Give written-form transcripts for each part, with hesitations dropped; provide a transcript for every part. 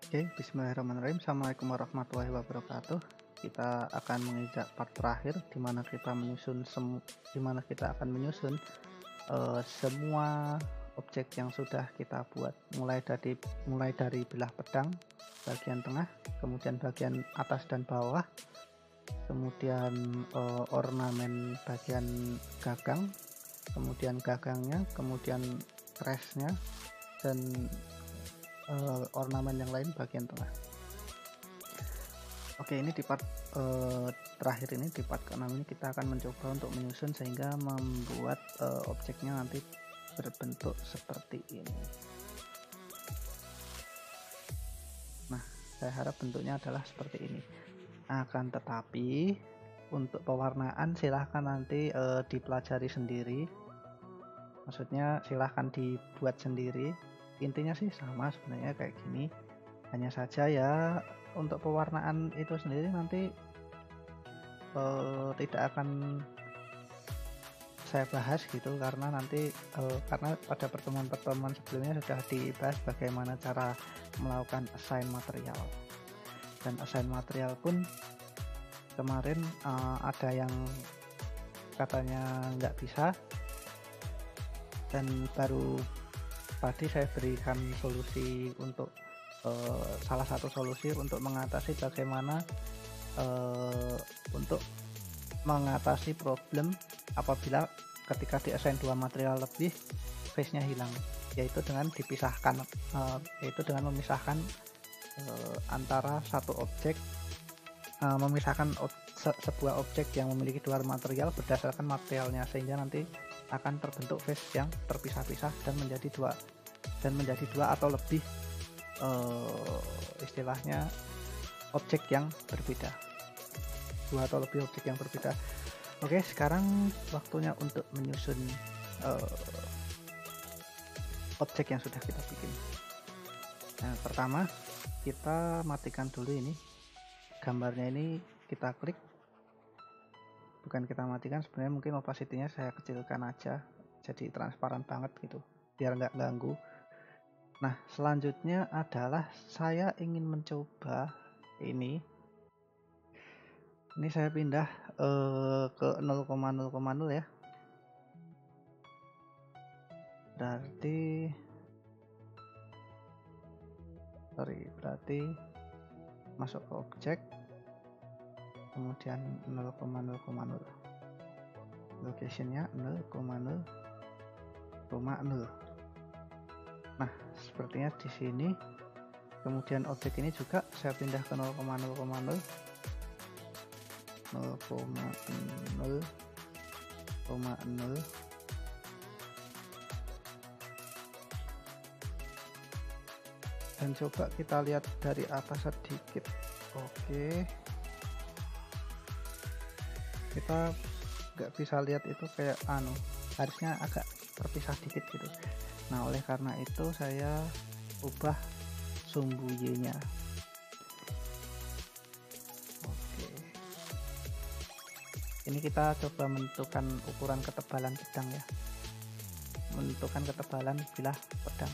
Oke, bismillahirrahmanirrahim. Assalamualaikum warahmatullahi wabarakatuh. Kita akan menginjak part terakhir di mana kita akan menyusun semua objek yang sudah kita buat, mulai dari bilah pedang bagian tengah, kemudian bagian atas dan bawah, kemudian ornamen bagian gagang, kemudian gagangnya, kemudian crestnya, dan ornamen yang lain bagian tengah. Oke, ini di part terakhir ini, di part ke-6 ini kita akan mencoba untuk menyusun sehingga membuat objeknya nanti berbentuk seperti ini. Nah, saya harap bentuknya adalah seperti ini. Akan tetapi untuk pewarnaan silahkan nanti dipelajari sendiri, maksudnya silahkan dibuat sendiri. Intinya sih sama sebenarnya kayak gini, hanya saja ya untuk pewarnaan itu sendiri nanti tidak akan saya bahas gitu, karena nanti karena pada pertemuan-pertemuan sebelumnya sudah dibahas bagaimana cara melakukan assign material, dan assign material pun kemarin ada yang katanya nggak bisa, dan baru tadi saya berikan solusi untuk salah satu solusi untuk mengatasi bagaimana untuk mengatasi problem apabila ketika di assign 2 material lebih face-nya hilang, yaitu dengan memisahkan antara satu objek, sebuah objek yang memiliki 2 material berdasarkan materialnya, sehingga nanti akan terbentuk face yang terpisah-pisah dan menjadi dua atau lebih istilahnya objek yang berbeda, 2 atau lebih objek yang berbeda. Oke, sekarang waktunya untuk menyusun objek yang sudah kita bikin. Nah, pertama kita matikan dulu ini gambarnya, ini kita klik, bukan kita matikan sebenarnya, mungkin opacity-nya saya kecilkan aja jadi transparan banget gitu biar nggak ganggu. Nah, selanjutnya adalah saya ingin mencoba ini saya pindah ke 0,0,0 ya, berarti masuk ke objek, kemudian 0,0,0, locationnya 0,0,0. Nah, sepertinya di sini. Kemudian objek ini juga saya pindah ke 0,0,0, dan coba kita lihat dari atas sedikit. Oke, kita nggak bisa lihat itu kayak harusnya agak terpisah dikit gitu. Nah, oleh karena itu saya ubah sumbu Y-nya. Oke, ini kita coba menentukan ukuran ketebalan pedang ya, menentukan ketebalan bilah pedang.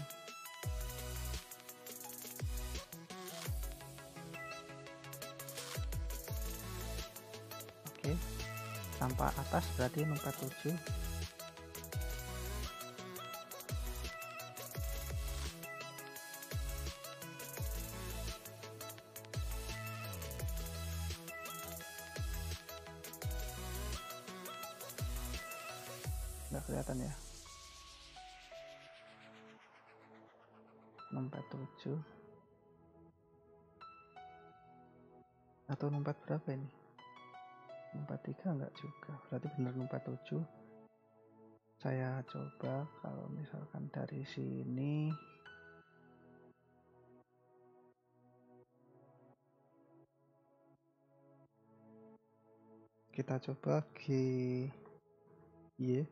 Oke, tanpa atas berarti 47. Nggak kelihatan ya, 47 atau 4 berapa ini, 43 enggak juga, berarti benar 47. Saya coba kalau misalkan dari sini kita coba GY.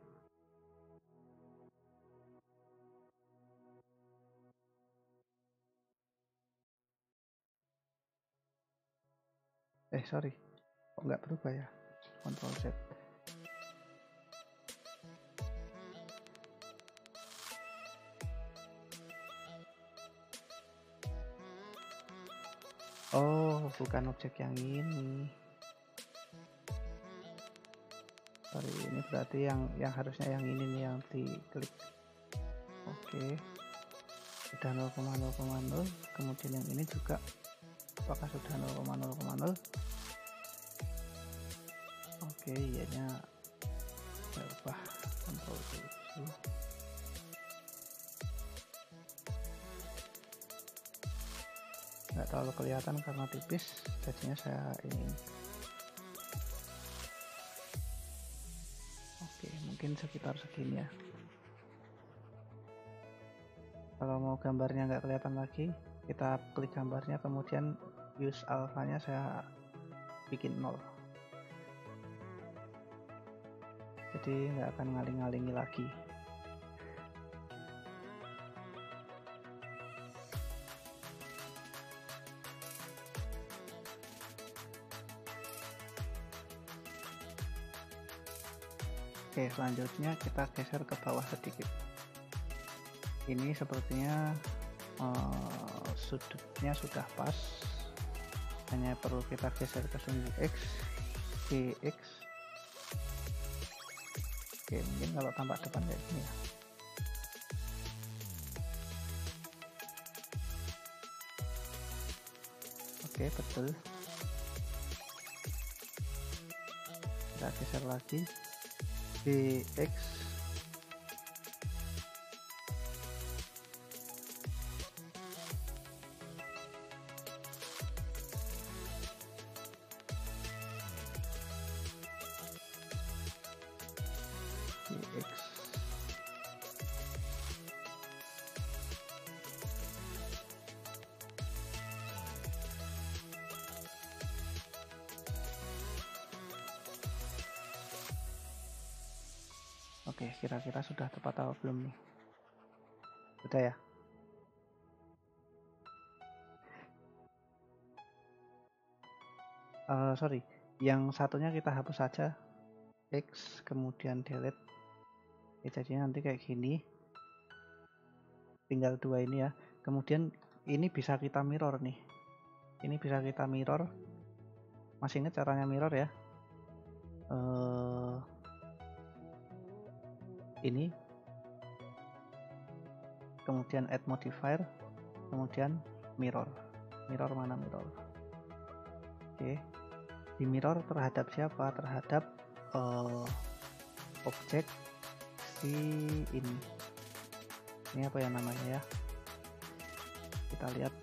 Sorry, kok nggak berubah ya, Ctrl Z. Oh, bukan objek yang ini. Sorry, ini berarti yang harusnya yang ini nih yang diklik. Oke. Sudah 0,0,0. Kemudian yang ini juga apakah sudah 0,0,0? Oke, iyanya saya ubah Ctrl 7. Nggak terlalu kelihatan karena tipis, jadinya saya ini. Oke, mungkin sekitar segini ya. Kalau mau gambarnya nggak kelihatan lagi, kita klik gambarnya, kemudian use alpha-nya saya bikin 0. Jadi nggak akan ngaling-ngalingi lagi. Oke, selanjutnya kita geser ke bawah sedikit. Ini sepertinya sudutnya sudah pas, hanya perlu kita geser ke sumbu X, GX. Oke, mungkin kalau tampak depan kayak gini ya. Oke, betul. Kita geser lagi, BX. BX. Oke, kira-kira sudah tepat atau belum nih? Sudah ya? Sorry, yang satunya kita hapus saja, X, kemudian delete. Ya, jadinya nanti kayak gini, tinggal dua ini ya. Kemudian ini bisa kita mirror nih, ini bisa kita mirror. Masih ingat caranya mirror ya? Ini, kemudian add modifier, kemudian mirror. Mirror mana mirror? Oke, di mirror terhadap siapa? Terhadap objek si ini. Ini apa ya namanya ya? Kita lihat,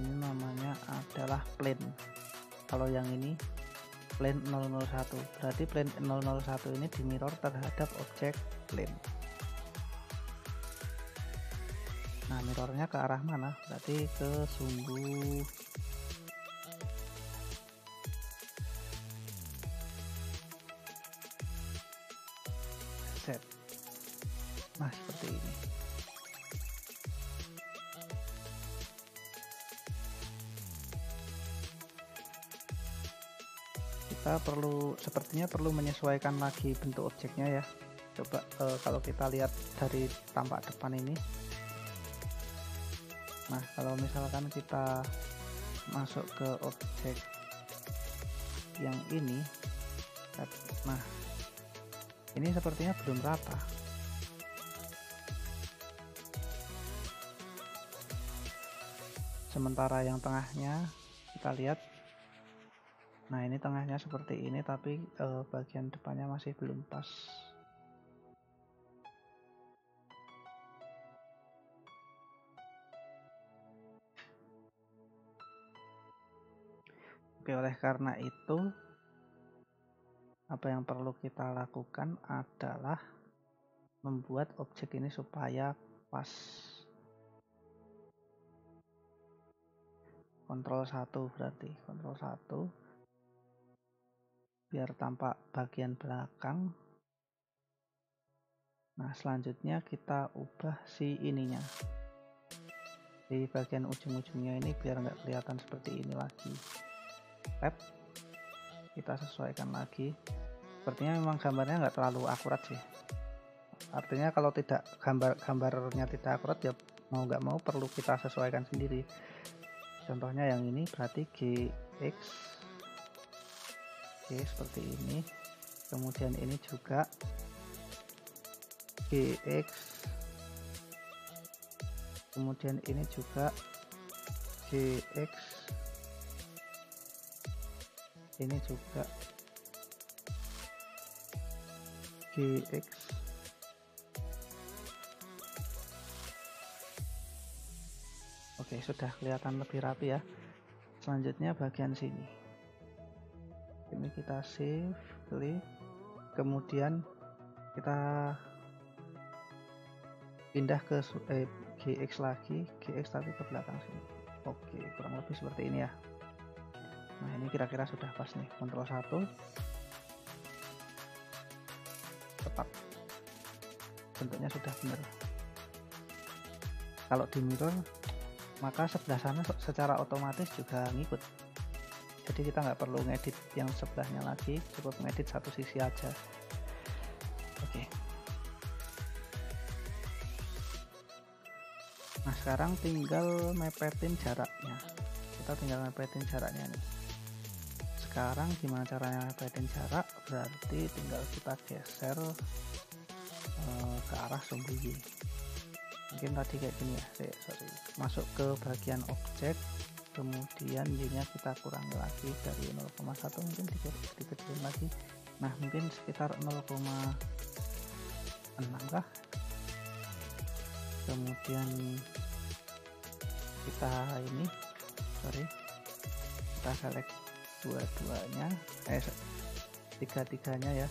ini namanya adalah plane. Kalau yang ini plane 001, berarti plane 001 ini di mirror terhadap objek plane. Nah, mirrornya ke arah mana? Berarti ke sumbu Z. Nah, seperti ini. Kita sepertinya perlu menyesuaikan lagi bentuk objeknya ya. Coba kalau kita lihat dari tampak depan ini. Nah, kalau misalkan kita masuk ke objek yang ini, nah ini sepertinya belum rata. Sementara yang tengahnya kita lihat, nah ini tengahnya seperti ini, tapi bagian depannya masih belum pas. Oke, oleh karena itu apa yang perlu kita lakukan adalah membuat objek ini supaya pas. Ctrl 1 berarti, Ctrl 1 biar tampak bagian belakang. Nah, selanjutnya kita ubah si ininya. Di bagian ujung-ujungnya ini biar nggak kelihatan seperti ini lagi. Tab, kita sesuaikan lagi. Sepertinya memang gambarnya nggak terlalu akurat sih. Artinya kalau gambarnya tidak akurat ya mau nggak mau perlu kita sesuaikan sendiri. Contohnya yang ini berarti GX, G seperti ini. Kemudian ini juga GX, kemudian ini juga GX, ini juga GX. Oke, sudah kelihatan lebih rapi ya. Selanjutnya bagian sini, ini kita save, klik, kemudian kita pindah ke GX lagi, GX tapi ke belakang sini. Oke, kurang lebih seperti ini ya. Nah, ini kira-kira sudah pas nih. Ctrl 1, tepat, bentuknya sudah benar. Kalau di mirror, maka sebelah sana secara otomatis juga ngikut. Jadi kita nggak perlu ngedit yang sebelahnya lagi, cukup ngedit satu sisi aja. Oke. Nah, sekarang tinggal mepetin jaraknya. Kita tinggal mepetin jaraknya nih. Sekarang gimana caranya mepetin jarak? Berarti tinggal kita geser ke arah sumbu Y. Mungkin tadi kayak gini ya. Sorry. Masuk ke bagian objek, kemudian Y-nya kita kurangi lagi dari 0,1, mungkin dikecilin lagi. Nah, mungkin sekitar 0,6 kah? Kemudian kita kita select dua-duanya, tiga-tiganya ya.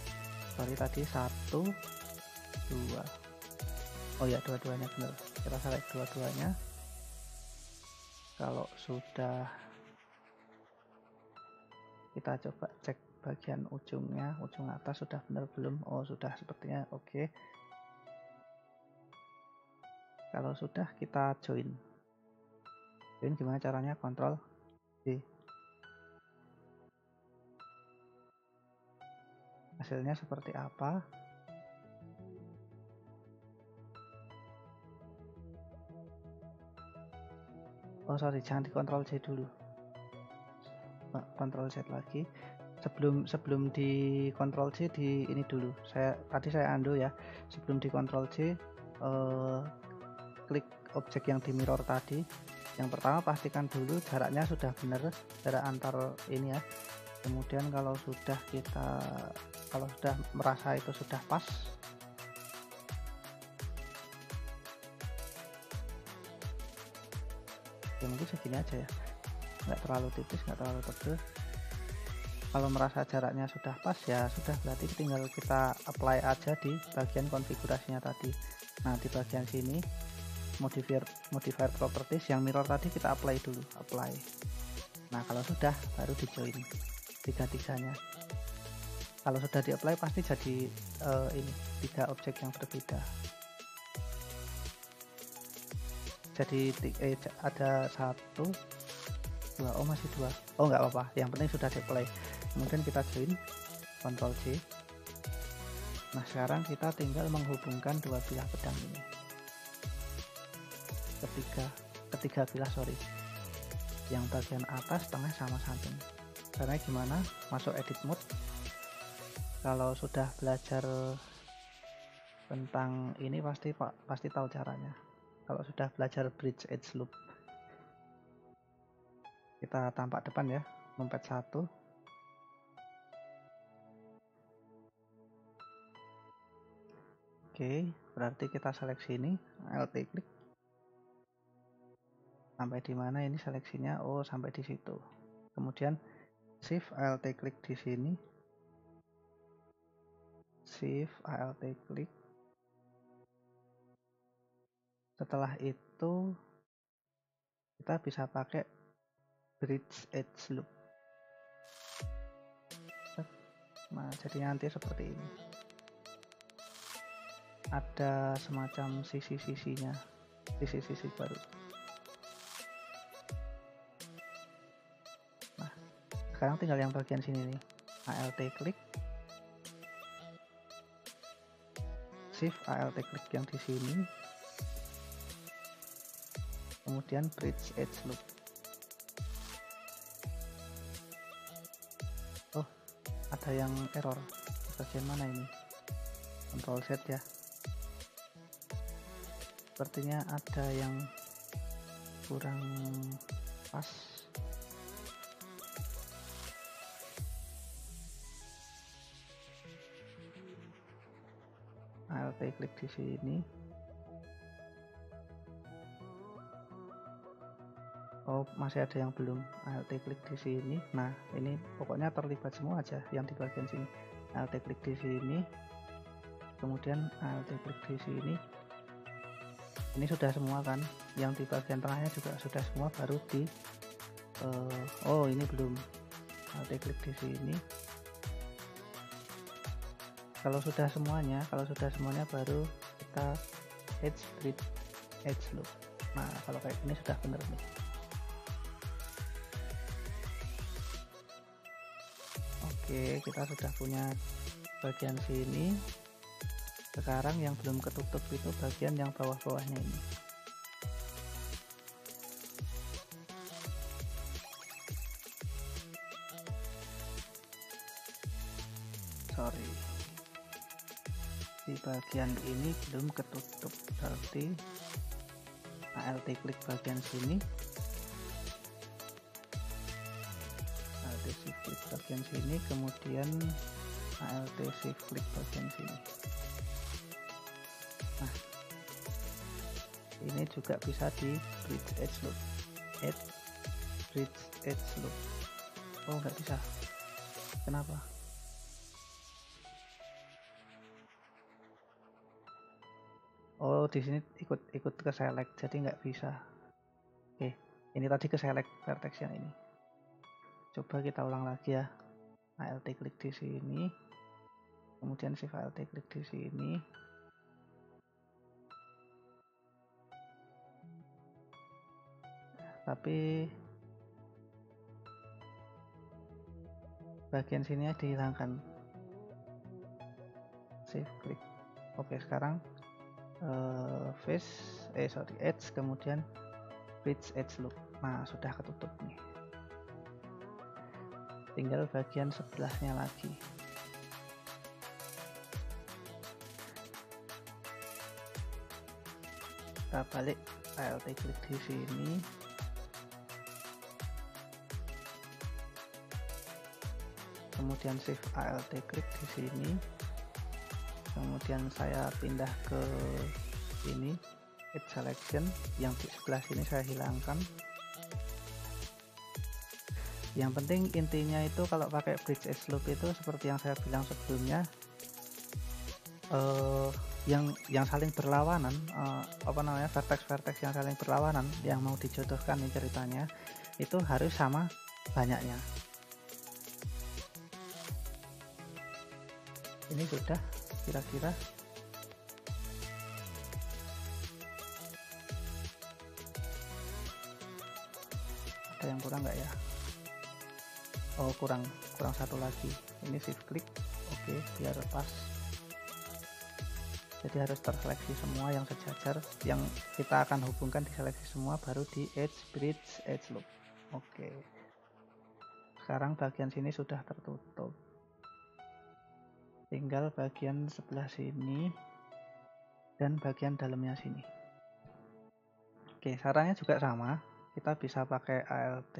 Sorry, tadi 1, 2. Oh ya, dua-duanya benar. Kita select dua-duanya. Kalau sudah, kita coba cek bagian ujungnya, ujung atas sudah benar belum? Oh, sudah, sepertinya oke. Kalau sudah, kita join. Join gimana caranya? Ctrl D. Hasilnya seperti apa? Oh sorry, jangan di Ctrl C dulu. Ctrl Z lagi. Sebelum di Ctrl C, di ini dulu. Tadi saya undo ya. Sebelum di Ctrl C, klik objek yang di mirror tadi. Yang pertama pastikan dulu jaraknya sudah benar, jarak antar ini ya. Kemudian kalau sudah merasa itu sudah pas, ya mungkin segini aja ya, nggak terlalu tipis, nggak terlalu tebal. Kalau merasa jaraknya sudah pas, ya sudah, berarti tinggal kita apply aja di bagian konfigurasinya tadi. Nah, di bagian sini modifier properties yang mirror tadi kita apply dulu, apply. Nah, kalau sudah baru di join tiga-tiganya. Kalau sudah di apply pasti jadi ini 3 objek yang berbeda. Jadi ada 1, 2, oh masih 2. Oh nggak apa-apa, yang penting sudah di apply. Kemudian kita join, Ctrl C. Nah, sekarang kita tinggal menghubungkan dua bilah pedang ini. Ketiga bilah, sorry. Yang bagian atas, tengah, sama samping. Caranya gimana? Masuk edit mode. Kalau sudah belajar tentang ini pasti tahu caranya. Kalau sudah belajar bridge edge loop, kita tampak depan ya, numpet 1. Oke, berarti kita seleksi ini, Alt klik. Sampai di mana ini seleksinya? Oh, sampai di situ. Kemudian Shift Alt klik di sini. Shift Alt klik. Setelah itu kita bisa pakai bridge edge loop. Nah, jadi nanti seperti ini. Ada semacam sisi-sisinya, sisi-sisi baru. Nah, sekarang tinggal yang bagian sini nih. Alt klik, Shift Alt klik yang di sini, kemudian bridge edge loop. ada yang error. Bagian mana ini? Control Z ya. Sepertinya ada yang kurang pas. Alt klik di sini. Oh, masih ada yang belum. Alt klik di sini. Nah, ini pokoknya terlibat semua aja yang di bagian sini. Alt klik di sini. Kemudian Alt klik di sini. Ini sudah semua kan? Yang di bagian tengahnya juga sudah semua, baru di oh, ini belum. Alt klik di sini. Kalau sudah semuanya baru kita edge bridge edge loop. Nah, kalau kayak gini sudah bener nih. Oke, kita sudah punya bagian sini. Sekarang yang belum ketutup itu bagian yang bawah-bawahnya ini. Sorry, di bagian ini belum ketutup, berarti Alt klik bagian sini, Alt shift klik bagian sini, kemudian Alt shift klik bagian sini. Nah, ini juga bisa di bridge edge loop, bridge edge loop. Oh, nggak bisa, kenapa? Oh, di sini ikut ke select, jadi nggak bisa. Oke, ini tadi ke select vertex yang ini. Coba kita ulang lagi ya. Alt klik di sini, kemudian shift Alt klik di sini. Tapi bagian sini dihilangkan. Shift klik. Oke, sekarang edge, kemudian bridge edge loop. Nah, sudah ketutup nih. Tinggal bagian sebelahnya lagi. Kita balik, Alt klik di sini. Kemudian shift Alt klik di sini. Kemudian saya pindah ke ini, edge selection, yang di sebelah sini saya hilangkan. Yang penting intinya itu kalau pakai bridge edge loop itu seperti yang saya bilang sebelumnya, yang saling berlawanan, vertex yang saling berlawanan yang mau dijodohkan nih ceritanya, itu harus sama banyaknya. Ini sudah kira-kira ada yang kurang nggak ya? Oh, kurang satu lagi. Ini shift klik. Oke, biar pas. Jadi harus terseleksi semua yang sejajar, yang kita akan hubungkan diseleksi semua, baru di edge bridge edge loop. Oke, sekarang bagian sini sudah tertutup, tinggal bagian sebelah sini dan bagian dalamnya sini. Oke, sarannya juga sama, kita bisa pakai Alt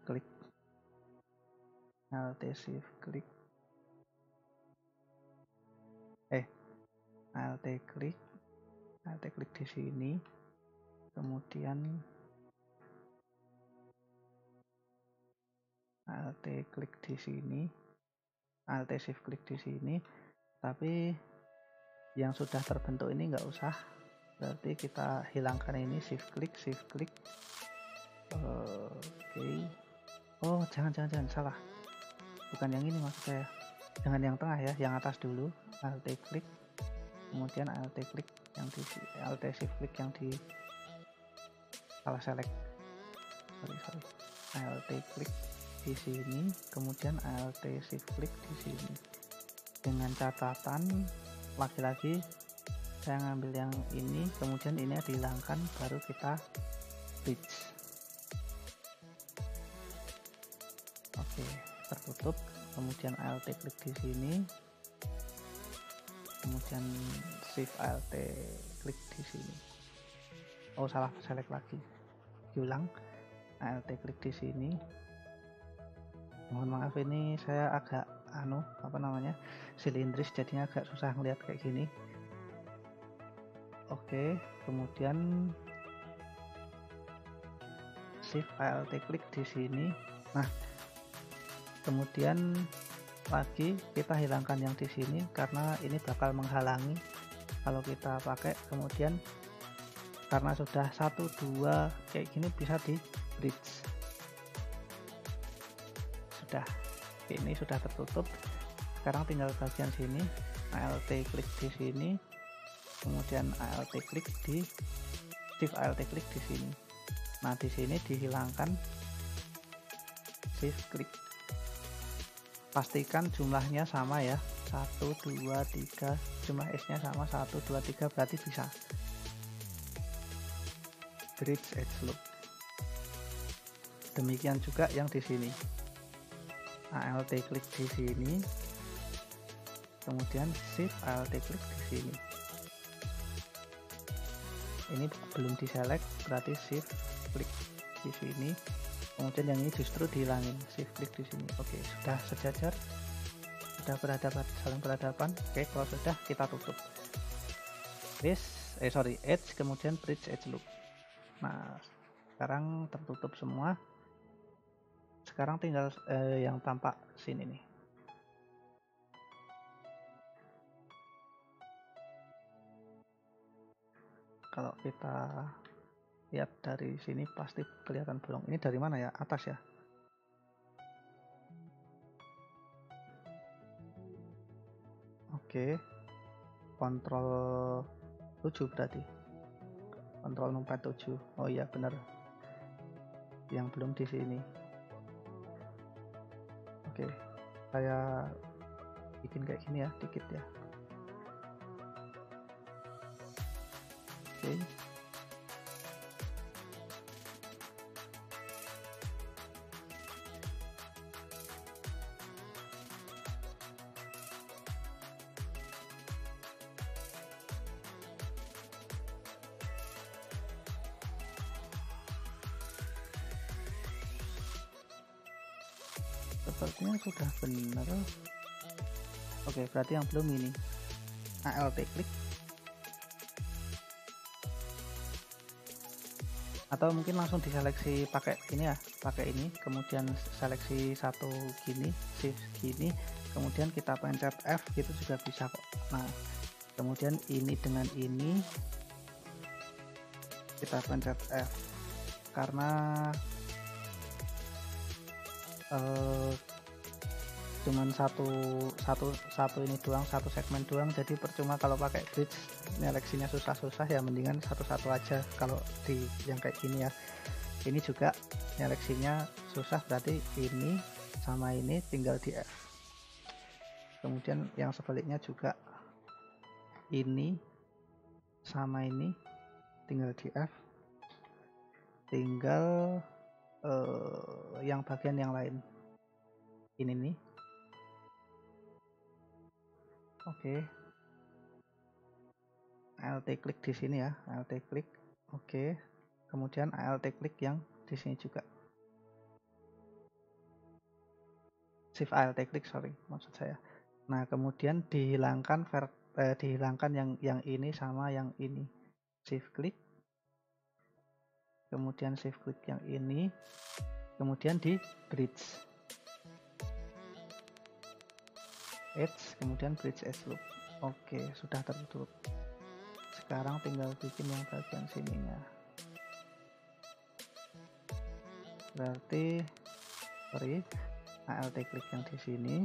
klik, Alt shift klik, Alt klik di sini, kemudian Alt klik di sini, Alt shift klik di sini. Tapi yang sudah terbentuk ini nggak usah, berarti kita hilangkan ini, shift klik. Oke. Oh, jangan salah, bukan yang ini maksud saya, jangan yang tengah ya, yang atas dulu. Alt klik, kemudian Alt klik yang di Alt shift klik yang di salah select, sorry. Alt klik di sini, kemudian Alt shift klik di sini. Dengan catatan, lagi-lagi saya ngambil yang ini, kemudian ini dihilangkan, baru kita bridge. Oke, tertutup. kemudian Alt klik di sini, kemudian Shift Alt klik di sini. Oh salah, select lagi, diulang, Alt klik di sini. Mohon maaf ini saya agak silindris, jadinya agak susah ngeliat kayak gini. Oke, kemudian Shift Alt klik di sini. Nah, kemudian lagi kita hilangkan yang di sini karena ini bakal menghalangi kalau kita pakai. Kemudian karena sudah 1 2 kayak gini bisa di bridge. Sudah, ini sudah tertutup. Sekarang tinggal bagian sini, Alt klik di sini, kemudian Alt klik di Shift Alt klik di sini. Nah, di sini dihilangkan Shift klik. Pastikan jumlahnya sama ya, 1 2 3, jumlah S-nya sama 1 2 3, berarti bisa. Bridge edge loop. Demikian juga yang di sini. Alt klik di sini, kemudian Shift Alt klik di sini. Ini belum diselect, berarti Shift klik di sini. Kemudian yang ini justru dihilangin, Shift klik di sini. Oke, sudah sejajar, sudah saling berhadapan. Oke, kalau sudah kita tutup. Edge, kemudian bridge edge loop. Nah, sekarang tertutup semua. Sekarang tinggal yang tampak sini nih. Kalau kita lihat dari sini pasti kelihatan bolong. Ini dari mana ya? Atas ya? Oke. Kontrol 7 berarti. Kontrol 47. Oh iya benar. Yang belum di sini. Oke. Saya bikin kayak gini ya, dikit ya. Oke. Sepertinya sudah benar. Oke, berarti yang belum ini. Alt klik. Atau mungkin langsung diseleksi pakai ini ya, pakai ini, kemudian seleksi satu gini, shift gini, kemudian kita pencet F gitu juga bisa kok. Nah, kemudian ini dengan ini kita pencet F karena cuman satu ini doang, satu segmen doang, jadi percuma kalau pakai bridge, nyeleksinya susah-susah ya, mendingan satu-satu aja. Kalau di yang kayak gini ya, ini juga nyeleksinya susah, berarti ini sama ini tinggal di F. Kemudian yang sebaliknya juga, ini sama ini tinggal di F, tinggal yang bagian yang lain ini nih. Oke. Alt klik di sini ya, Alt klik. Oke. Kemudian Alt klik yang di sini juga. Shift Alt klik, sorry, maksud saya. Nah, kemudian dihilangkan yang ini sama yang ini. Shift klik. Kemudian shift klik yang ini. Kemudian di bridge edge, kemudian bridge edge loop. Oke, sudah tertutup. Sekarang tinggal bikin yang bagian sininya. Berarti Alt klik yang di sini,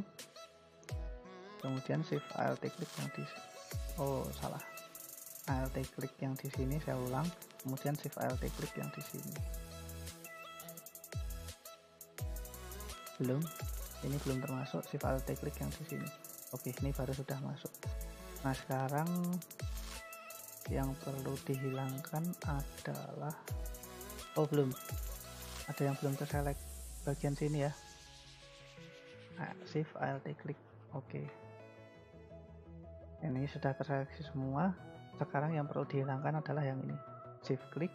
kemudian Shift Alt klik yang di Alt klik yang di sini, saya ulang, kemudian Shift Alt klik yang di sini. Ini belum termasuk Shift Alt klik yang di sini. Oke, ini baru sudah masuk. Nah, sekarang yang perlu dihilangkan adalah belum ada yang belum terselect bagian sini ya. Shift Alt klik. Oke. Ini sudah terseleksi semua. Sekarang yang perlu dihilangkan adalah yang ini. Shift klik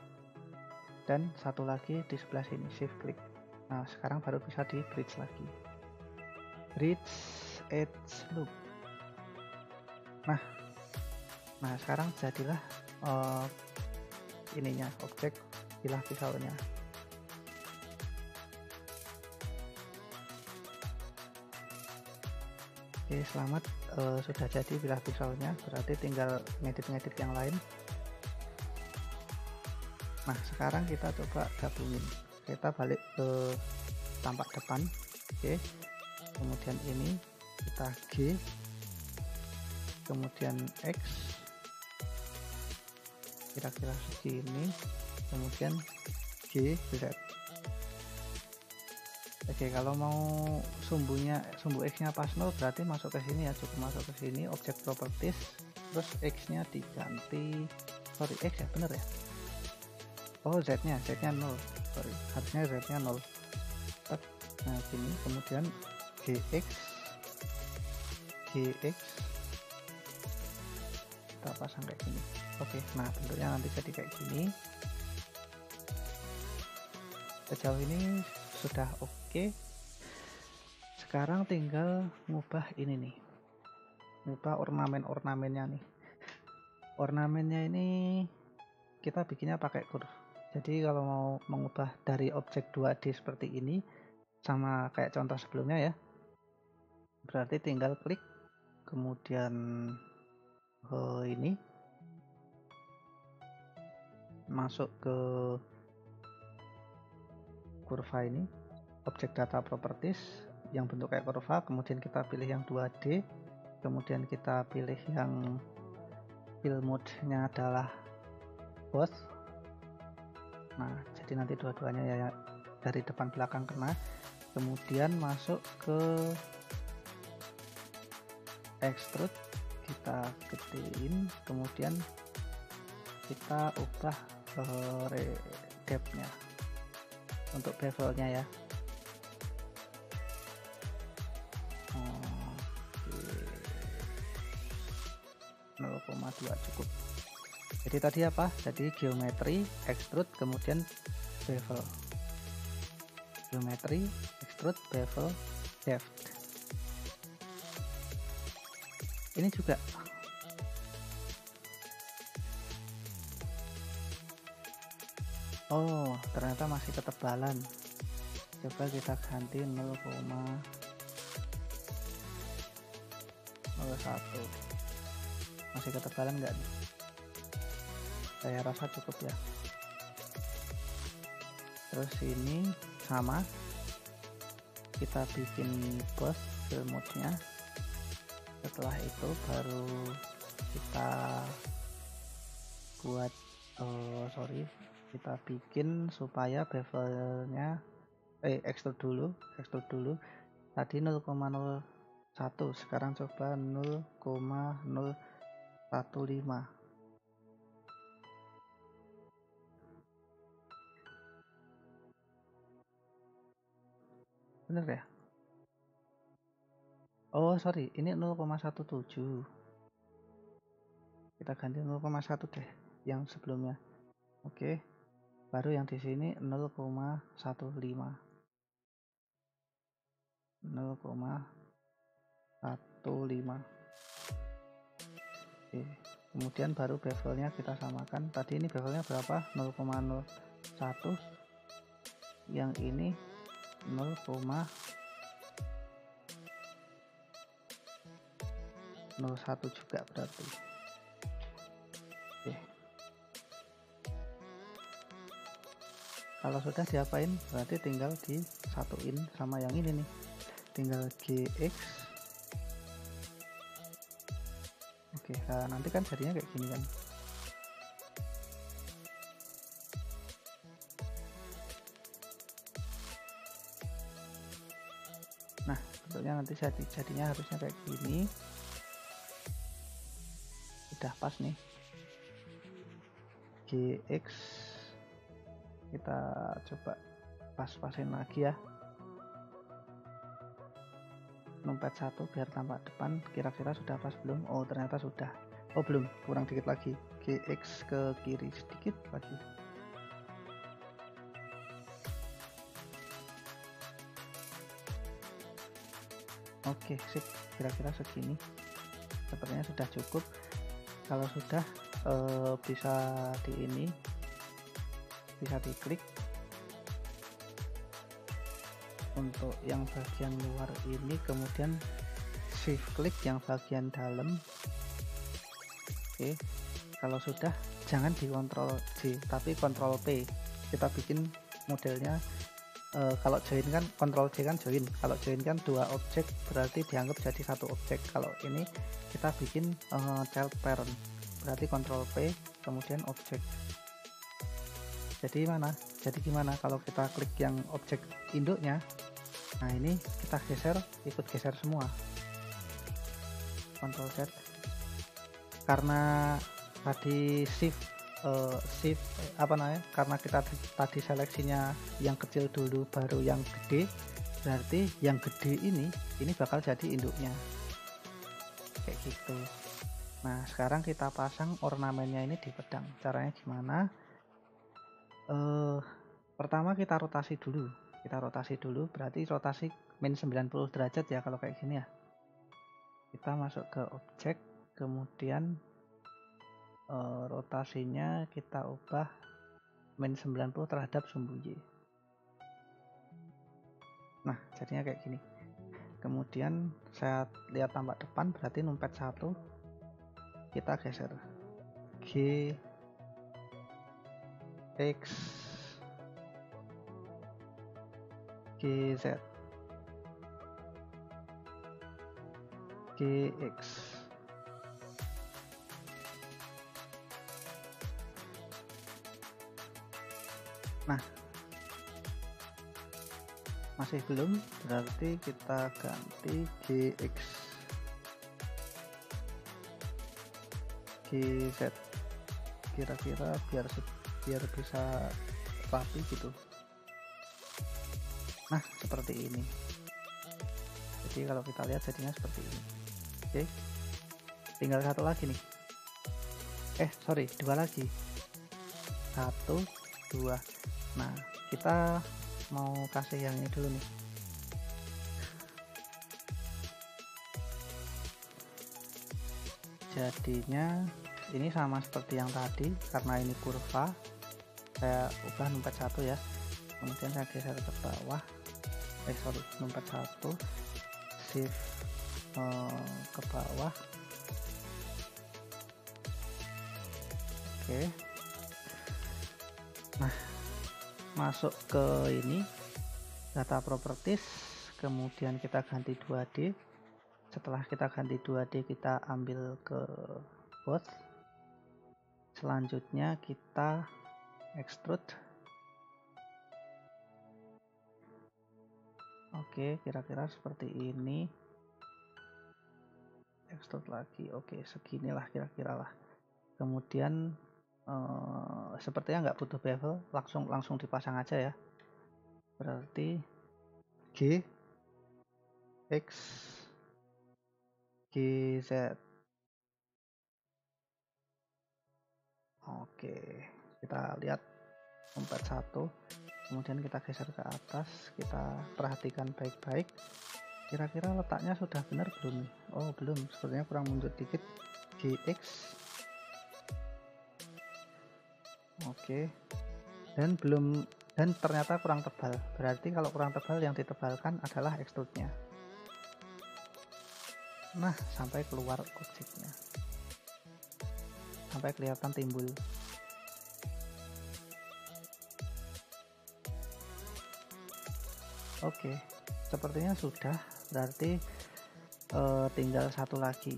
dan satu lagi di sebelah sini shift klik. Nah, sekarang baru bisa di bridge lagi. Bridge edge loop. Nah sekarang jadilah ininya objek bilah pisaunya. Oke, selamat, sudah jadi bilah pisaunya, berarti tinggal ngedit-ngedit yang lain. Nah sekarang kita coba gabungin, kita balik ke tampak depan. Oke, kemudian ini kita G, kemudian X kira-kira segini, kemudian G, Z. Oke, kalau mau sumbu X nya pas 0 berarti masuk ke sini ya, cukup masuk ke sini, objek properties, terus X nya diganti, sorry X ya, bener ya, oh Z nya 0, sorry harusnya Z nya 0. Nah gini, kemudian GX kita pasang kayak gini. Oke, nah bentuknya nanti jadi kayak gini. Sejauh ini sudah oke. Sekarang tinggal ngubah ini nih, ngubah ornamennya nih. Ornamennya ini kita bikinnya pakai curve. Jadi kalau mau mengubah dari objek 2D seperti ini sama kayak contoh sebelumnya ya, berarti tinggal klik, kemudian ini masuk ke kurva ini, objek data properties yang bentuk kayak kurva, kemudian kita pilih yang 2D, kemudian kita pilih yang fill mode-nya adalah both. Nah jadi nanti dua-duanya ya dari depan belakang kena. Kemudian masuk ke extrude, kita gedein, kemudian kita ubah depth-nya untuk bevelnya ya. 0,2 cukup. Jadi tadi apa? Jadi geometri, extrude, kemudian bevel. Geometri, extrude, bevel, depth. Ini juga oh ternyata masih ketebalan. Coba kita ganti 0,01. Masih ketebalan enggak nih? Saya rasa cukup ya. Terus ini sama, kita bikin both fill mode-nya. Setelah itu baru kita buat kita bikin supaya bevelnya extrude dulu. Tadi 0,01, sekarang coba 0,015. Bener ya? Oh sorry, ini 0,17. Kita ganti 0,1 deh yang sebelumnya. Oke, baru yang di sini 0,15. Oke, kemudian baru bevelnya kita samakan. Tadi ini bevelnya berapa? 0,01. Yang ini 0,01 juga berarti. Oke. Kalau sudah diapain berarti tinggal disatuin sama yang ini nih, tinggal GX. Oke, nah nanti kan jadinya kayak gini kan. Nah bentuknya nanti jadinya harusnya kayak gini. Udah pas nih. GX kita coba pas-pasin lagi ya. numpet 1 biar tampak depan. Kira-kira sudah pas belum? Oh ternyata sudah. Oh belum, kurang dikit lagi. GX ke kiri sedikit lagi. Oke sip, kira-kira segini sepertinya sudah cukup. Kalau sudah bisa bisa diklik. Untuk yang bagian luar ini kemudian shift klik yang bagian dalam. Oke, kalau sudah jangan di Ctrl J tapi Ctrl P. Kita bikin modelnya kalau join kan Ctrl J kan join, kalau join kan dua objek berarti dianggap jadi satu objek. Kalau ini kita bikin child parent berarti Ctrl P kemudian objek. Jadi gimana kalau kita klik yang objek induknya, nah ini kita ikut geser semua. Ctrl Z karena tadi karena kita tadi seleksinya yang kecil dulu baru yang gede, berarti yang gede ini bakal jadi induknya kayak gitu. Nah sekarang kita pasang ornamennya ini di pedang. Caranya gimana? Pertama kita rotasi dulu, berarti rotasi min 90 derajat ya kalau kayak gini ya. Kita masuk ke objek, kemudian rotasinya kita ubah min 90 terhadap sumbu Y. Nah jadinya kayak gini. Kemudian saya lihat tampak depan, berarti numpet 1 kita geser G X GZ GX. Nah masih belum, berarti kita ganti GX GZ kira-kira biar bisa rapi gitu. Nah seperti ini. Jadi kalau kita lihat jadinya seperti ini. Oke, tinggal satu lagi nih. Dua lagi. 1, 2. Nah kita mau kasih yang ini dulu nih. Jadinya ini sama seperti yang tadi, karena ini kurva saya ubah numpet 1 ya, kemudian saya geser ke bawah, numpet 1 shift ke bawah. Oke, nah masuk ke ini data properties, kemudian kita ganti 2D. Setelah kita ganti 2D kita ambil ke both, selanjutnya kita extrude. Oke, kira-kira seperti ini. Extrude lagi. Oke, seginilah kira-kira lah. Kemudian sepertinya nggak butuh bevel, langsung dipasang aja ya. Berarti G X GZ. Oke, kita lihat numpet 1, kemudian kita geser ke atas, kita perhatikan baik-baik. Kira-kira letaknya sudah benar belum? Oh belum, sepertinya kurang mundur dikit. GX. Oke, dan ternyata kurang tebal. Berarti kalau kurang tebal yang ditebalkan adalah extrude-nya. Nah sampai keluar objeknya, sampai kelihatan timbul. Oke, sepertinya sudah. Berarti tinggal satu lagi,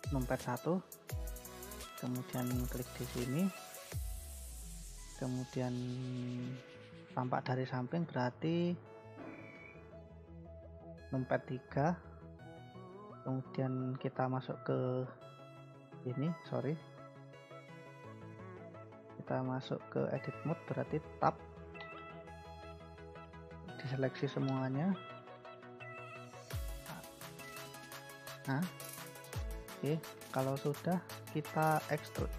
numpet 1, kemudian klik di sini, kemudian tampak dari samping, berarti numpet 3, kemudian kita masuk ke ini, kita masuk ke edit mode, berarti tab. Di diseleksi semuanya. Nah, oke, kalau sudah kita extrude,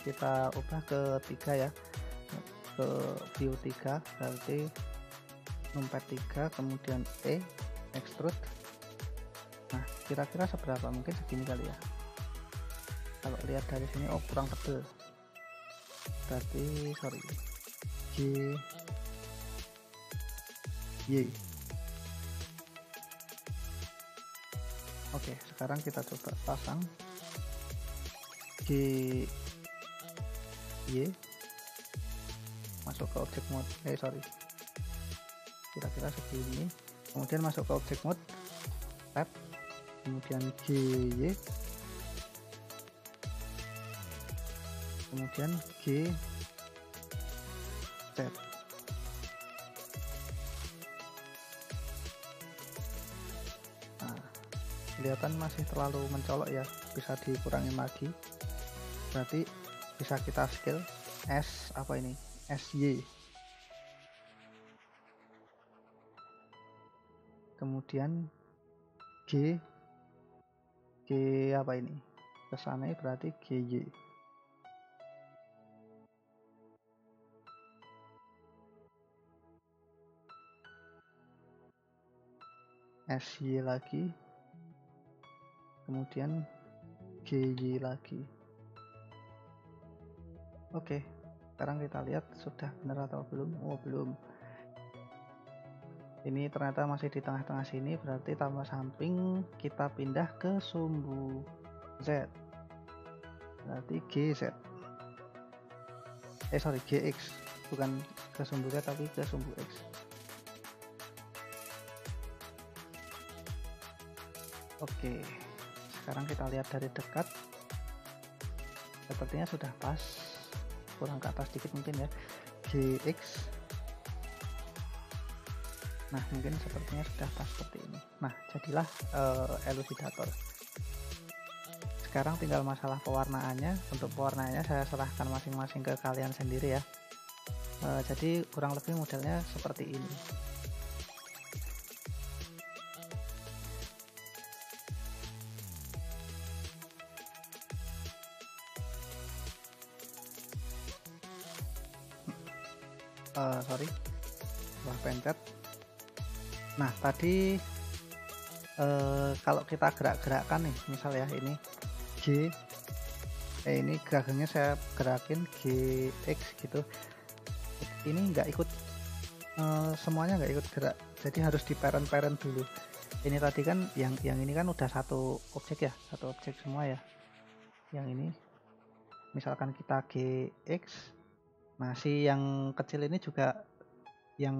kita ubah ke 3 ya, ke view 3, berarti numpad 3 kemudian extrude. Nah, kira-kira seberapa? Mungkin segini kali ya. Kalau lihat dari sini, oh kurang tebel, berarti sorry, Y. Oke, sekarang kita coba pasang Y, masuk ke object mode, kira-kira segini, kemudian masuk ke object mode, tab, kemudian GY, kemudian GZ. Nah, kelihatan masih terlalu mencolok ya, bisa dikurangin lagi, berarti bisa kita scale SY, kemudian G apa ini kesana, berarti GY. SY lagi, kemudian GY lagi. Oke, sekarang kita lihat sudah benar atau belum. Oh belum, ini ternyata masih di tengah-tengah sini, berarti tambah samping, kita pindah ke sumbu Z, berarti GZ, GX, bukan ke sumbu Z tapi ke sumbu X. Oke, sekarang kita lihat dari dekat, sepertinya sudah pas, kurang ke atas dikit mungkin ya, GX. Nah, mungkin sepertinya sudah pas seperti ini. Nah, jadilah elusidator. Sekarang tinggal masalah pewarnaannya. Untuk pewarnaannya saya serahkan masing-masing ke kalian sendiri ya. Jadi kurang lebih modelnya seperti ini. Pencet. Nah, tadi kalau kita gerak-gerakkan nih, misal ya ini G, ini gerakannya saya gerakin GX gitu, ini nggak ikut, semuanya nggak ikut gerak, jadi harus di parent dulu. Ini tadi kan yang ini kan udah satu objek ya, satu objek semua ya. Yang ini misalkan kita GX, nah si yang kecil ini juga, yang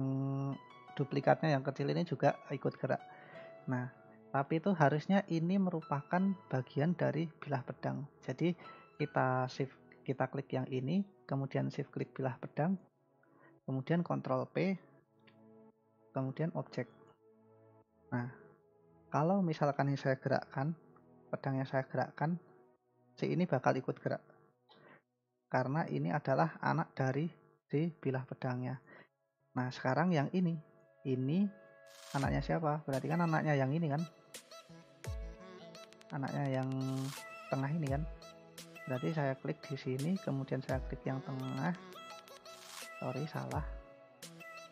duplikatnya yang kecil ini juga ikut gerak. Nah, tapi itu harusnya ini merupakan bagian dari bilah pedang. Jadi kita shift, kita klik yang ini, kemudian shift klik bilah pedang, kemudian Ctrl P, kemudian objek. Nah, kalau misalkan ini saya gerakkan, pedangnya saya gerakkan, si ini bakal ikut gerak, karena ini adalah anak dari si bilah pedangnya. Nah, sekarang yang ini anaknya siapa? Berarti kan anaknya yang ini kan, anaknya yang tengah ini kan. Berarti saya klik di sini, kemudian saya klik yang tengah. Sorry, salah.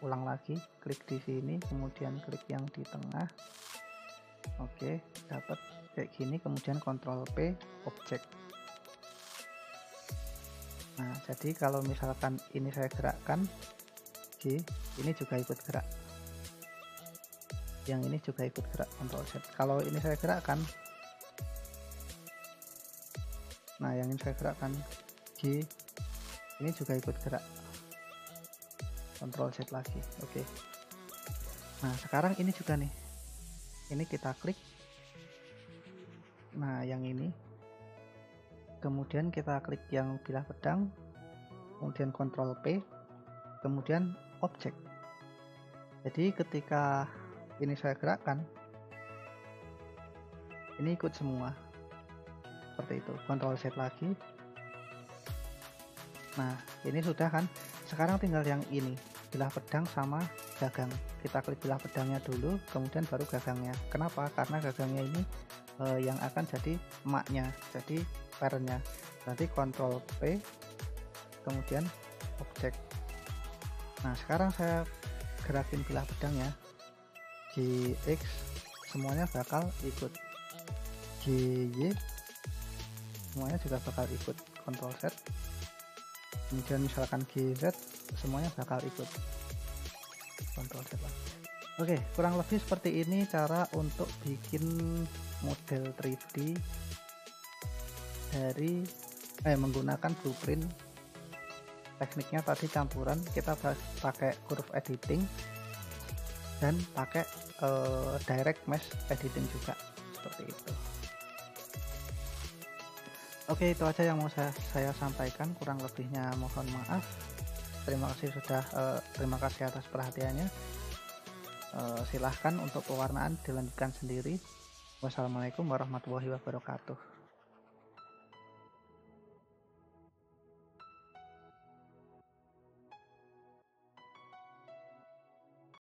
Ulang lagi, klik di sini, kemudian klik yang di tengah. Oke, dapat kayak gini, kemudian Ctrl P, objek. Nah, jadi kalau misalkan ini saya gerakkan, G, ini juga ikut gerak. Yang ini juga ikut gerak, Ctrl Z. Kalau ini saya gerakkan, nah yang ini saya gerakkan, G, ini juga ikut gerak, Ctrl Z lagi. Oke. Nah, sekarang ini juga nih, ini kita klik, nah yang ini, kemudian kita klik yang bilah pedang, kemudian Ctrl P, kemudian objek. Jadi ketika ini saya gerakkan, ini ikut semua seperti itu. Ctrl Z lagi. Nah, ini sudah kan. Sekarang tinggal yang ini, bilah pedang sama gagang. Kita klik bilah pedangnya dulu, kemudian baru gagangnya. Kenapa? Karena gagangnya ini yang akan jadi emaknya, jadi parentnya. Nanti Ctrl P, kemudian objek. Nah sekarang saya gerakin bilah pedangnya, GX semuanya bakal ikut, GY semuanya juga bakal ikut. Ctrl Z, kemudian misalkan GZ semuanya bakal ikut, Ctrl Z. Oke, kurang lebih seperti ini cara untuk bikin model 3D dari menggunakan blueprint. Tekniknya tadi campuran, kita pakai curve editing dan pakai direct mesh editing juga, seperti itu. Oke, itu aja yang mau saya sampaikan, kurang lebihnya mohon maaf. Terima kasih atas perhatiannya. Silahkan untuk pewarnaan dilanjutkan sendiri. Wassalamualaikum warahmatullahi wabarakatuh.